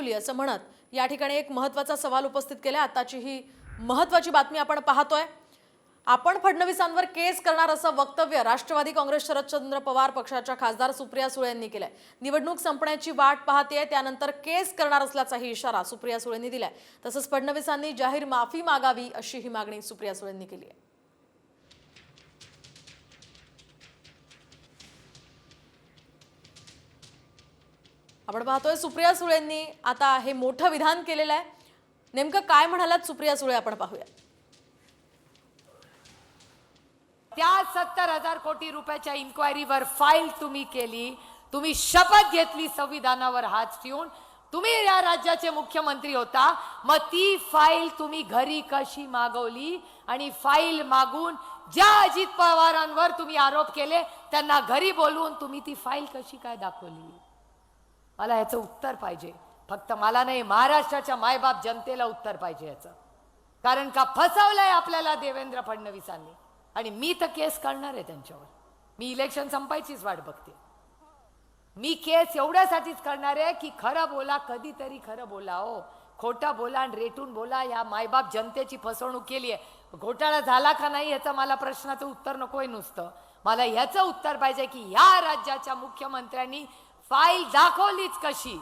दाखवली असं म्हणत या ठिकाणी एक महत्त्वाचा सवाल उपस्थित केला। आताची ही महत्त्वाची बातमी आपण पाहतोय। आपण फडणवीसांवर केस करणार असं वक्तव्य राष्ट्रवादी काँग्रेस शरदचंद्र पवार पक्षाच्या खासदार सुप्रिया सुळे यांनी केलंय। निवडणूक संपण्याची वाट पाहतेय त्यानंतर केस करणार असल्याचाही इशारा सुप्रिया सुळेंनी दिलाय। तसंच फडणवीसांनी जाहीर माफी मागावी अशी ही मागणी सुप्रिया सुळेंनी केली आहे। आपण पाहतोय सुप्रिया सुळेंनी आता हे मोठं विधान केलेलं आहे। नेमकं काय म्हणालात सुप्रिया सुळे आपण पाहूया। त्या 70,000 कोटी रुपयाच्या इन्क्वायरीवर फाईल तुम्ही केली, तुम्ही शपथ घेतली संविधानावर हात ठेवून, तुम्ही या राज्याचे मुख्यमंत्री होता, मग ती फाईल तुम्ही घरी कशी मागवली आणि फाईल मागून ज्या अजित पवारांवर तुम्ही आरोप केले त्यांना घरी बोलवून तुम्ही ती फाईल कशी काय दाखवली? मला याचं उत्तर पाहिजे। फक्त मला नाही, महाराष्ट्राच्या मायबाप जनतेला उत्तर पाहिजे याचं। कारण का फसवलंय आपल्याला देवेंद्र फडणवीसांनी आणि मी तर केस करणार आहे त्यांच्यावर। मी इलेक्शन संपायचीच वाट बघते। मी केस एवढ्यासाठीच करणार आहे की खरं बोला, कधीतरी खरं बोला हो, खोटं बोला आणि रेटून बोला। या मायबाप जनतेची फसवणूक केली आहे, घोटाळा झाला का नाही याचं मला प्रश्नाचं उत्तर नकोय नुसतं, मला ह्याचं उत्तर पाहिजे की या राज्याच्या मुख्यमंत्र्यांनी फाईल दाखवलीच कशी।